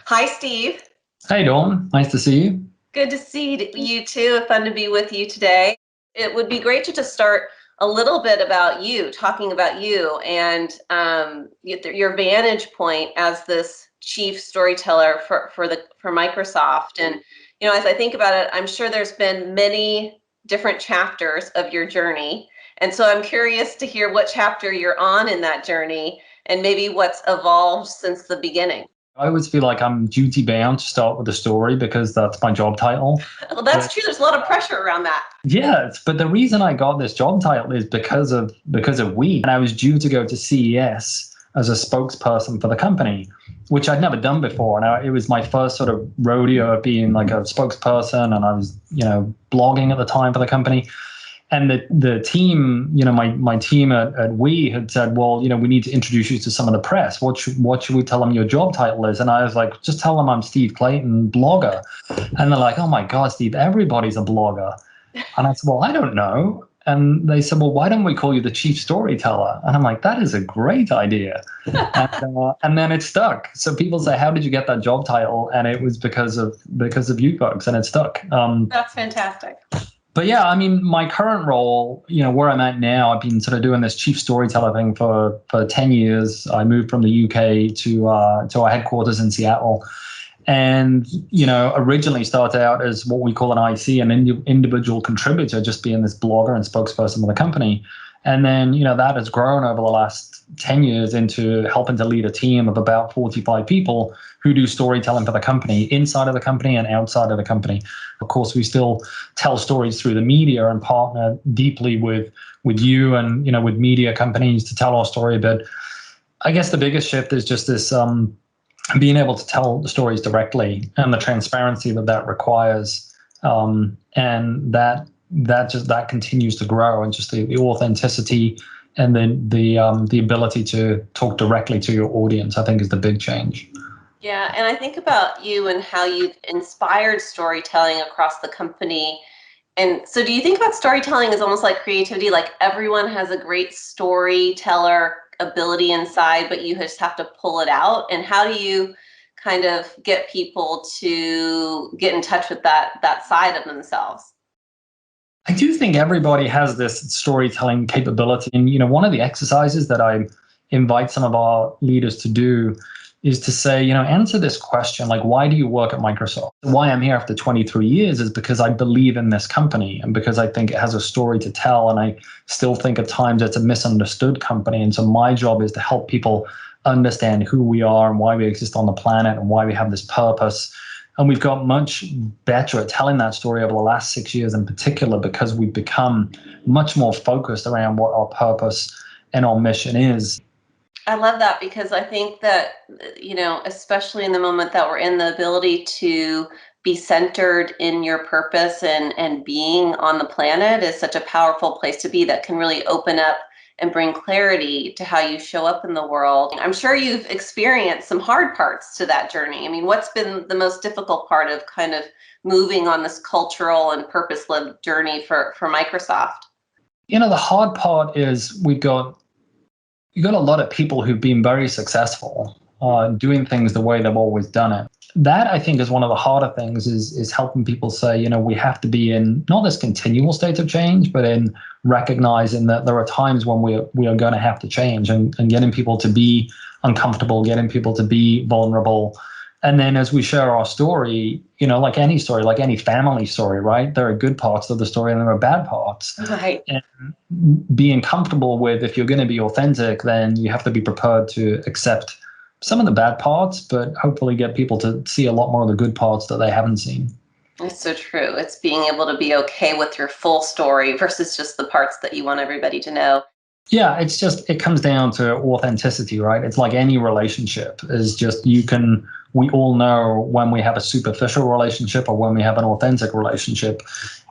Hi, Steve. Hey, Dawn. Nice to see you. Good to see you too. Fun to be with you today. It would be great to just start a little bit about you, talking about you and your vantage point as this chief storyteller for Microsoft. And as I think about it, I'm sure there's been many different chapters of your journey. And so I'm curious to hear what chapter you're on in that journey and maybe what's evolved since the beginning. I always feel like I'm duty bound to start with a story because that's my job title. Well, that's true. There's a lot of pressure around that. Yes, but the reason I got this job title is because of we. And I was due to go to CES as a spokesperson for the company, which I'd never done before. And it was my first sort of rodeo of being like a spokesperson, and I was, blogging at the time for the company. And the team, my team at We had said, well, we need to introduce you to some of the press. What should we tell them your job title is? And I was like, just tell them I'm Steve Clayton, blogger. And they're like, oh my God, Steve, everybody's a blogger. And I said, well, I don't know. And they said, well, why don't we call you the Chief Storyteller? And I'm like, that is a great idea. And then it stuck. So people say, how did you get that job title? And it was because of you folks, and it stuck. That's fantastic. But yeah, I mean, my current role, where I'm at now, I've been sort of doing this chief storyteller thing for 10 years. I moved from the UK to our headquarters in Seattle. And, originally started out as what we call an IC, an individual contributor, just being this blogger and spokesperson of the company. And then, that has grown over the last 10 years into helping to lead a team of about 45 people who do storytelling for the company, inside of the company and outside of the company. Of course, we still tell stories through the media and partner deeply with you and, with media companies to tell our story. But I guess the biggest shift is just this being able to tell the stories directly and the transparency that requires. And that continues to grow, and just the authenticity and then the ability to talk directly to your audience, I think, is the big change. Yeah, and I think about you and how you've inspired storytelling across the company. And so do you think about storytelling as almost like creativity, like everyone has a great storyteller ability inside, but you just have to pull it out? And how do you kind of get people to get in touch with that side of themselves? I do think everybody has this storytelling capability. And, one of the exercises that I invite some of our leaders to do is to say, answer this question, like, why do you work at Microsoft? Why I'm here after 23 years is because I believe in this company and because I think it has a story to tell. And I still think at times it's a misunderstood company. And so my job is to help people understand who we are and why we exist on the planet and why we have this purpose. And we've got much better at telling that story over the last 6 years in particular, because we've become much more focused around what our purpose and our mission is. I love that, because I think that, especially in the moment that we're in, the ability to be centered in your purpose and being on the planet is such a powerful place to be, that can really open up and bring clarity to how you show up in the world. I'm sure you've experienced some hard parts to that journey. I mean, what's been the most difficult part of kind of moving on this cultural and purpose-led journey for Microsoft? The hard part is you've got a lot of people who've been very successful doing things the way they've always done it. That, I think, is one of the harder things, is helping people say, we have to be in not this continual state of change, but in recognizing that there are times when we are going to have to change, and getting people to be uncomfortable, getting people to be vulnerable. And then as we share our story, like any story, like any family story, right? There are good parts of the story and there are bad parts. Right. And being comfortable with, if you're going to be authentic, then you have to be prepared to accept some of the bad parts, but hopefully get people to see a lot more of the good parts that they haven't seen. It's so true. It's being able to be okay with your full story versus just the parts that you want everybody to know. Yeah, it comes down to authenticity, right? It's like any relationship is just, we all know when we have a superficial relationship or when we have an authentic relationship.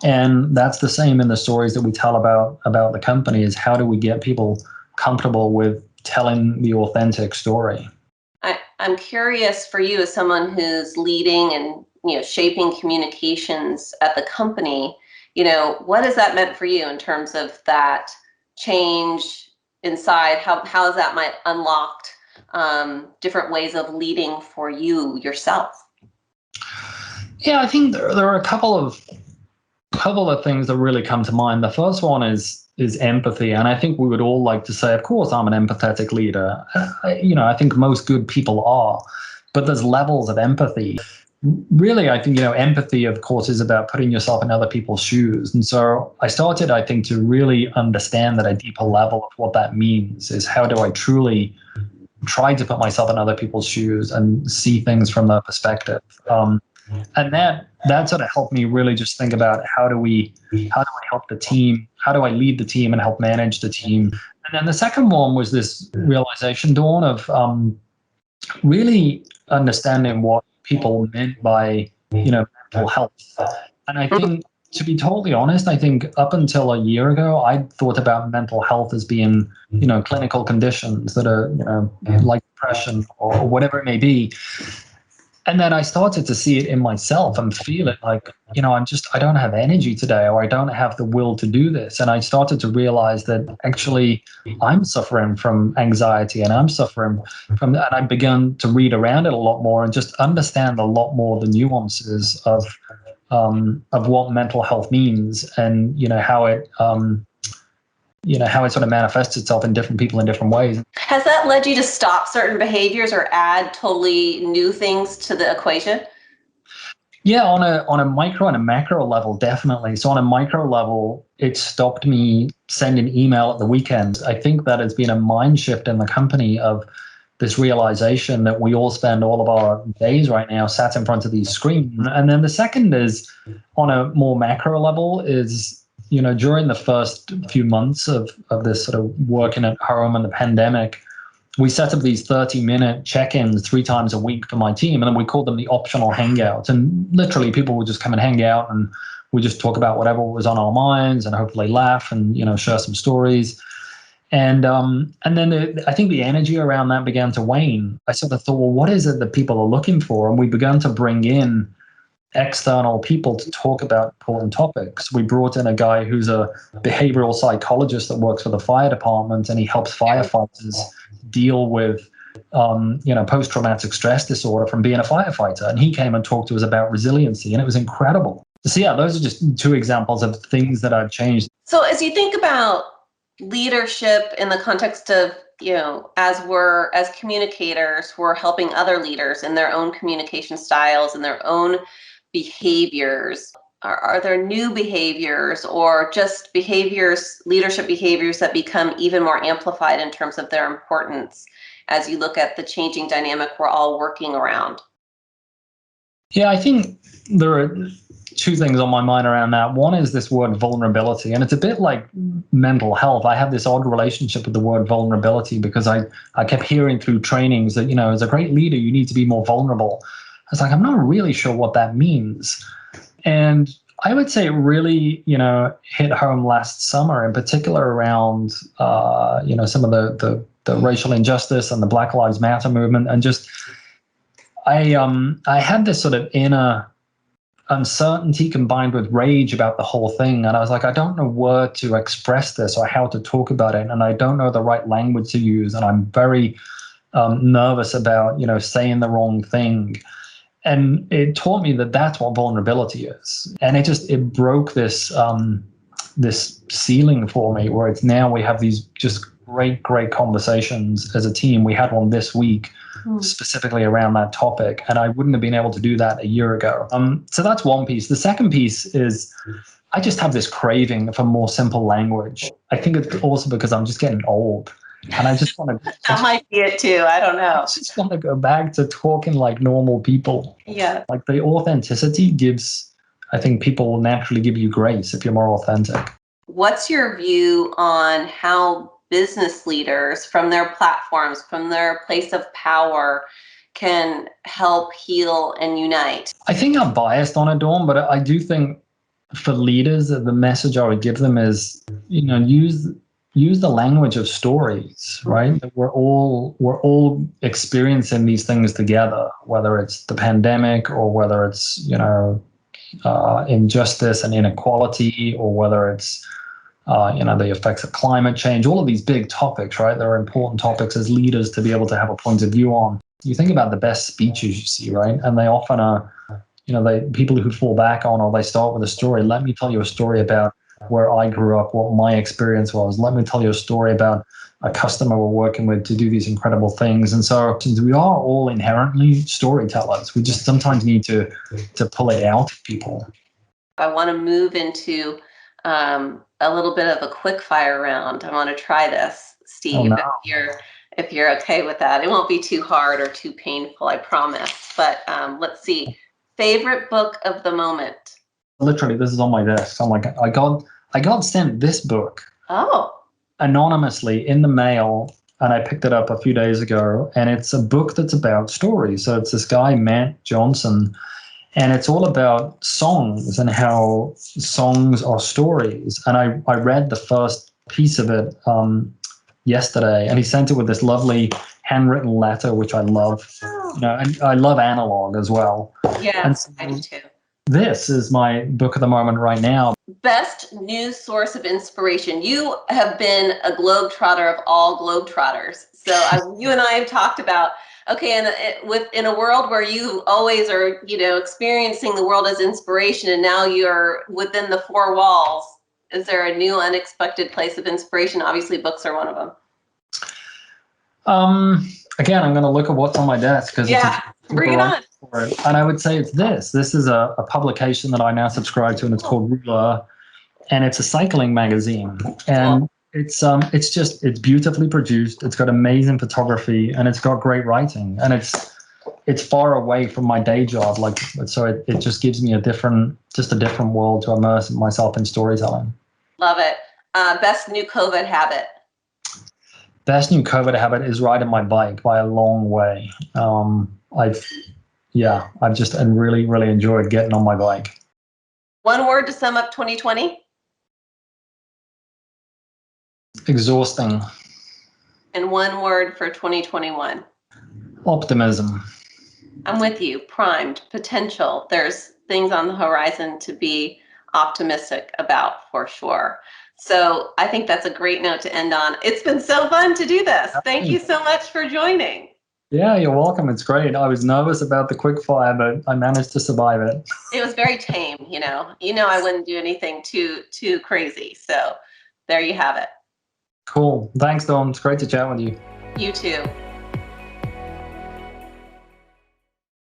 And that's the same in the stories that we tell about the company, is how do we get people comfortable with telling the authentic story? I'm curious, for you as someone who's leading and shaping communications at the company, what has that meant for you in terms of that change inside? How has that might unlocked different ways of leading for you yourself? Yeah, I think there are a couple of things that really come to mind. The first one is empathy, and I think we would all like to say, of course, I'm an empathetic leader. I think most good people are, but there's levels of empathy. Really, I think empathy, of course, is about putting yourself in other people's shoes, and so I started, I think, to really understand at a deeper level of what that means. Is how do I truly try to put myself in other people's shoes and see things from their perspective. And that sort of helped me really just think about how do I help the team? How do I lead the team and help manage the team? And then the second one was this realization, Dawn, of really understanding what people meant by mental health. And I think, to be totally honest, I think up until a year ago, I thought about mental health as being clinical conditions that are like depression or whatever it may be. And then I started to see it in myself and feel it like, I don't have energy today, or I don't have the will to do this. And I started to realize that actually I'm suffering from anxiety, and I'm suffering from that. And I began to read around it a lot more and just understand a lot more the nuances of what mental health means, and how it sort of manifests itself in different people in different ways. Has that led you to stop certain behaviors or add totally new things to the equation? Yeah, on a micro and a macro level, definitely. So on a micro level, it stopped me sending email at the weekend. I think that has been a mind shift in the company of this realization that we all spend all of our days right now sat in front of these screens. And then the second is, on a more macro level, is during the first few months of this sort of working at home and the pandemic, we set up these 30-minute check-ins 3 times a week for my team, and then we called them the optional hangouts. And literally, people would just come and hang out, and we just talk about whatever was on our minds, and hopefully laugh and share some stories. And then I think the energy around that began to wane. I sort of thought, well, what is it that people are looking for? And we began to bring in external people to talk about important topics. We brought in a guy who's a behavioral psychologist that works for the fire department, and he helps firefighters deal with post-traumatic stress disorder from being a firefighter. And he came and talked to us about resiliency, and it was incredible. So yeah, those are just 2 examples of things that I've changed. So as you think about leadership in the context of, as communicators, we're helping other leaders in their own communication styles and their own behaviors. Are there new behaviors or just behaviors, leadership behaviors that become even more amplified in terms of their importance as you look at the changing dynamic we're all working around? Yeah, I think there are 2 things on my mind around that. One is this word vulnerability, and it's a bit like mental health. I have this odd relationship with the word vulnerability because I kept hearing through trainings that, as a great leader, you need to be more vulnerable. I was like, I'm not really sure what that means. And I would say it really, hit home last summer, in particular around, some of the racial injustice and the Black Lives Matter movement. And just, I had this sort of inner uncertainty combined with rage about the whole thing. And I was like, I don't know where to express this or how to talk about it. And I don't know the right language to use. And I'm very nervous about, saying the wrong thing. And it taught me that that's what vulnerability is. And it broke this ceiling for me, where it's now we have these just great conversations as a team. We had one this week specifically around that topic, and I wouldn't have been able to do that a year ago. So that's one piece. The second piece is I just have this craving for more simple language. I think it's also because I'm just getting old. And I just want to. That might be it too. I don't know. I just want to go back to talking like normal people. Yeah. Like the authenticity gives, I think people will naturally give you grace if you're more authentic. What's your view on how business leaders from their platforms, from their place of power, can help heal and unite? I think I'm biased on it, Dawn, but I do think for leaders, the message I would give them is, use the language of stories, right? That we're all experiencing these things together, whether it's the pandemic or whether it's injustice and inequality, or whether it's the effects of climate change, all of these big topics, right? They're important topics as leaders to be able to have a point of view on. You think about the best speeches you see, right? And they often are, people who fall back on, or they start with a story. Let me tell you a story about where I grew up, what my experience was. Let me tell you a story about a customer we're working with to do these incredible things. And so since we are all inherently storytellers, we just sometimes need to pull it out of people. I want to move into a little bit of a quick fire round. I want to try this, Steve, Oh, no. if you're okay with that. It won't be too hard or too painful, I promise. But let's see. Favorite book of the moment? Literally, this is on my desk. I'm like, I got sent this book. Oh. Anonymously in the mail, and I picked it up a few days ago, and it's a book that's about stories. So it's this guy, Matt Johnson, and it's all about songs and how songs are stories. And I read the first piece of it yesterday, and he sent it with this lovely handwritten letter, which I love. And I love analog as well. Yeah, I do too. This is my book of the moment right now. Best news source of inspiration. You have been a globetrotter of all globetrotters. So you and I have talked about, okay, in a world where you always are, experiencing the world as inspiration, and now you're within the four walls, is there a new unexpected place of inspiration? Obviously, books are one of them. Again, I'm going to look at what's on my desk because bring it on. And I would say it's this. This is a publication that I now subscribe to, and it's called Ruler, and it's a cycling magazine. And it's beautifully produced. It's got amazing photography, and it's got great writing, and it's far away from my day job. So it just gives me a different world to immerse myself in storytelling. Love it. Best new COVID habit. Best new COVID habit is riding my bike by a long way. I've just really, really enjoyed getting on my bike. One word to sum up 2020? Exhausting. And one word for 2021? Optimism. I'm with you. Primed. Potential. There's things on the horizon to be optimistic about, for sure. So I think that's a great note to end on. It's been so fun to do this. Thank you so much for joining. Yeah, you're welcome. It's great. I was nervous about the quick fire, but I managed to survive it. It was very tame, I wouldn't do anything too crazy. So there you have it. Cool. Thanks, Dawn. It's great to chat with you. You too.